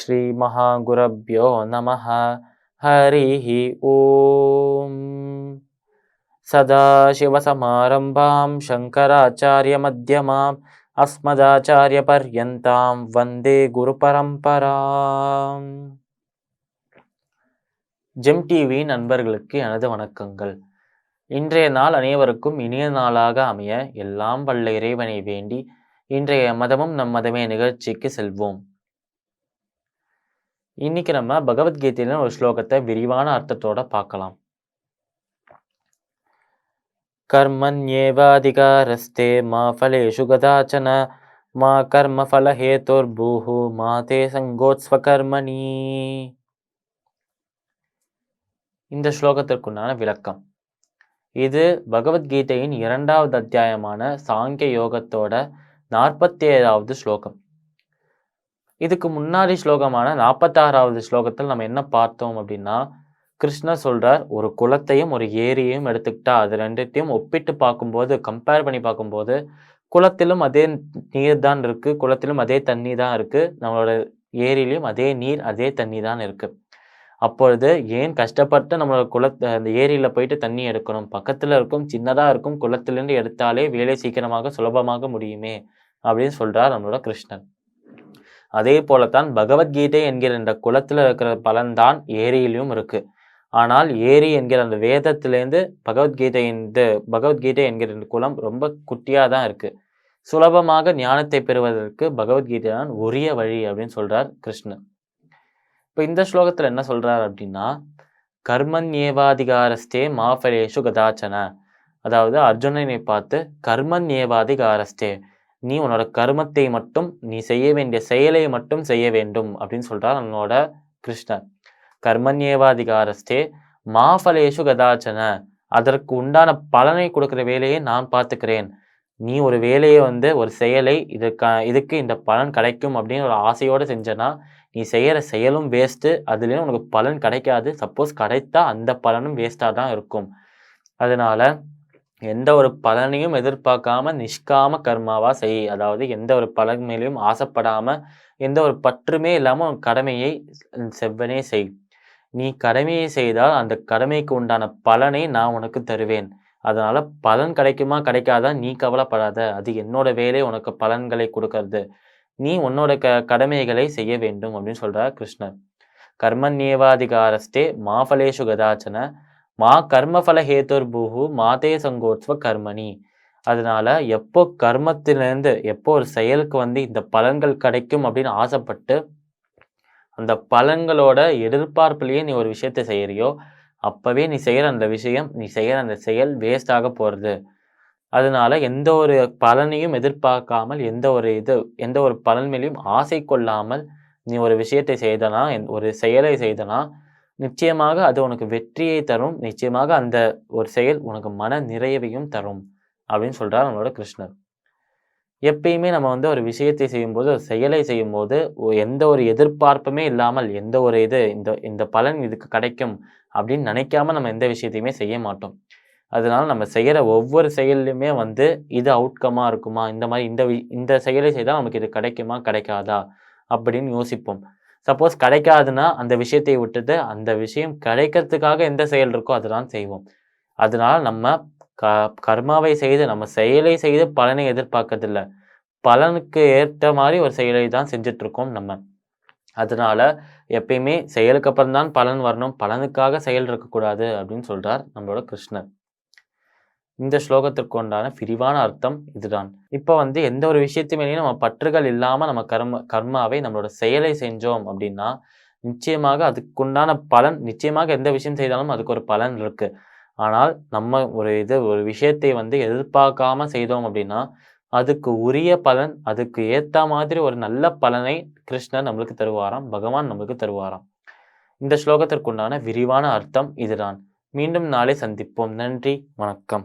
ஸ்ரீ மகாகுரப்யோ நமஹ. ஹரிஹி ஓம். சதாசிவசமாரம்பாம் சங்கராச்சாரிய மத்யமாம் அஸ்மதாச்சாரிய பர்யந்தாம் வந்தே குரு பரம்பராம். GeM TV நண்பர்களுக்கு எனது வணக்கங்கள். இன்றைய நாள் அனைவருக்கும் இனிய நாளாக அமைய எல்லாம் வல்ல இறைவனை வேண்டி இன்றைய மதமும் நம் மதமே நிகழ்ச்சிக்கு செல்வோம். இன்னைக்கு நம்ம பகவத்கீதையில ஒரு ஸ்லோகத்தை விரிவான அர்த்தத்தோட பார்க்கலாம். கர்மண்யேவாதிகாரஸ்தே மா ஃபலேஷு கதாச்சன மா கர்ம ஃபல ஹேதுர்பூஹு மா தே சங்கோத்ஸ்வ கர்மணி. இந்த ஸ்லோகத்திற்குண்டான விளக்கம். இது பகவத்கீதையின் 2வது அத்தியாயமான சாங்கிய யோகத்தோட 47வது ஸ்லோகம். இதுக்கு முன்னாடி ஸ்லோகமான 46வது ஸ்லோகத்தில் நம்ம என்ன பார்த்தோம் அப்படின்னா, கிருஷ்ணர் சொல்றார், ஒரு குளத்தையும் ஒரு ஏரியையும் எடுத்துக்கிட்டா அது ரெண்டுத்தையும் ஒப்பிட்டு பார்க்கும்போது, கம்பேர் பண்ணி பார்க்கும்போது, குளத்திலும் அதே நீர் தான் இருக்கு, குளத்திலும் அதே தண்ணி தான் இருக்கு, நம்மளோட ஏரியிலையும் அதே நீர் அதே தண்ணி தான் இருக்கு. அப்பொழுது ஏன் கஷ்டப்பட்டு நம்மளோட அந்த ஏரியில போயிட்டு தண்ணி எடுக்கணும்? பக்கத்துல இருக்கும், சின்னதா இருக்கும் குளத்திலிருந்து எடுத்தாலே வேலை சீக்கிரமாக சுலபமாக முடியுமே அப்படின்னு சொல்றார் நம்மளோட கிருஷ்ணன். அதே போலத்தான் பகவத்கீதை என்கிற இந்த குளத்துல இருக்கிற பலன்தான் ஏரியிலும் இருக்கு. ஆனால் ஏரி என்கிற அந்த வேதத்திலேருந்து பகவத்கீதை என்கிற இந்த குளம் ரொம்ப குட்டியா தான் இருக்கு. சுலபமாக ஞானத்தை பெறுவதற்கு பகவத்கீதை தான் உரிய வழி அப்படின்னு சொல்றார் கிருஷ்ணன். இப்போ இந்த ஸ்லோகத்துல என்ன சொல்றார் அப்படின்னா, கர்மண்யேவாதிகாரஸ்தே மா ஃபலேஷு கதாச்சன. அதாவது அர்ஜுனனை பார்த்து கர்மண்யேவாதிகாரஸ்தே, நீ உன்னோட கர்மத்தை மட்டும், நீ செய்ய வேண்டிய செயலை மட்டும் செய்ய வேண்டும் அப்படின்னு சொல்றார் நம்மளோட கிருஷ்ணர். கர்மண்யேவாதிகாரஸ்தே மா ஃபலேஷு கதாச்சன, அதற்கு உண்டான பலனை கொடுக்குற வேலையை நான் பார்த்துக்கிறேன். நீ ஒரு வேலையை ஒரு செயலை இதுக்கு இந்த பலன் கிடைக்கும் அப்படின்னு ஒரு ஆசையோடு செஞ்சனா நீ செய்யற செயலும் வேஸ்ட்டு, அதுலேயும் உனக்கு பலன் கிடைக்காது. சப்போஸ் கிடைத்தா அந்த பலனும் வேஸ்டாக தான் இருக்கும். அதனால எந்த ஒரு பலனையும் எதிர்பார்க்காம நிஷ்காம கர்மாவா செய். அதாவது எந்த ஒரு பலன் மேலேயும் ஆசைப்படாம, எந்த ஒரு பற்றுமே இல்லாம உன் கடமையை செவ்வனே செய். நீ கடமையை செய்தால் அந்த கடமைக்கு உண்டான பலனை நான் உனக்கு தருவேன். அதனால பலன் கிடைக்குமா கிடைக்காதா நீ கவலைப்படாத, அது என்னோட வேலை உனக்கு பலன்களை கொடுக்கறது. நீ உன்னோட கடமைகளை செய்ய வேண்டும் அப்படின்னு சொல்றார் கிருஷ்ணர். கர்மண்யேவாதிகாரஸ்தே மா ஃபலேஷு கதாச்சன மா கர்மஃபல ஹேதுர்பூஹு மாதே சங்கோத்ஸ்வ கர்மணி. அதனால எப்போ கர்மத்திலிருந்து எப்போ ஒரு செயலுக்கு இந்த பலன்கள் கிடைக்கும் அப்படின்னு ஆசைப்பட்டு அந்த பலன்களோட எதிர்பார்ப்புலேயே நீ ஒரு விஷயத்தை செய்யறியோ, அப்பவே நீ செய்யற அந்த விஷயம், நீ செய்யற அந்த செயல் வேஸ்ட் ஆக போறது. அதனால எந்த ஒரு பலனையும் எதிர்பார்க்காமல், எந்த ஒரு பலன் மேலேயும் ஆசை கொள்ளாமல் நீ ஒரு விஷயத்தை செய்தனா, ஒரு செயலை செய்தனா, நிச்சயமாக அது உனக்கு வெற்றியை தரும். நிச்சயமாக அந்த ஒரு செயல் உனக்கு மன நிறைவையும் தரும் அப்படின்னு சொல்றார் நம்மளோட கிருஷ்ணர். எப்பயுமே நம்ம ஒரு விஷயத்தை செய்யும்போது, ஒரு செயலை செய்யும்போது எந்த ஒரு எதிர்பார்ப்புமே இல்லாமல், எந்த ஒரு இந்த பலன் இதுக்கு கிடைக்கும் அப்படின்னு நினைக்காம நம்ம எந்த விஷயத்தையுமே செய்ய மாட்டோம். அதனால நம்ம செய்கிற ஒவ்வொரு செயல்லையுமே இது அவுட்கமாக இருக்குமா, இந்த செயலை செய்தால் நமக்கு இது கிடைக்குமா கிடைக்காதா அப்படின்னு யோசிப்போம். சப்போஸ் கிடைக்காதுன்னா அந்த விஷயத்தை விட்டுட்டு அந்த விஷயம் கிடைக்கிறதுக்காக எந்த செயல் இருக்கோ அதுதான் செய்வோம். அதனால நம்ம கர்மாவை செய்து, நம்ம செயலை செய்து பலனை எதிர்பார்க்கறதில்ல, பலனுக்கு ஏற்ற மாதிரி ஒரு செயலை தான் செஞ்சுட்டு இருக்கோம் நம்ம. அதனால எப்பயுமே செயலுக்கு அப்புறம் தான் பலன் வரணும், பலனுக்காக செயல் இருக்கக்கூடாது அப்படின்னு சொல்றார் நம்மளோட கிருஷ்ணர். இந்த ஸ்லோகத்திற்கு உண்டான விரிவான அர்த்தம் இதுதான். இப்போ எந்த ஒரு விஷயத்து மேலேயும் நம்ம பற்றுகள் இல்லாம நம்ம கர்மாவை நம்மளோட செயலை செஞ்சோம் அப்படின்னா நிச்சயமாக அதுக்குண்டான பலன், நிச்சயமாக எந்த விஷயம் செய்தாலும் அதுக்கு ஒரு பலன் இருக்கு. ஆனால் நம்ம ஒரு விஷயத்தை எதிர்பார்க்காம செய்தோம் அப்படின்னா அதுக்கு உரிய பலன், அதுக்கு ஏத்த மாதிரி ஒரு நல்ல பலனை கிருஷ்ணர் நம்மளுக்கு தருவாராம், பகவான் நம்மளுக்கு தருவாராம். இந்த ஸ்லோகத்திற்குண்டான விரிவான அர்த்தம் இதுதான். மீண்டும் நாளை சந்திப்போம். நன்றி, வணக்கம்.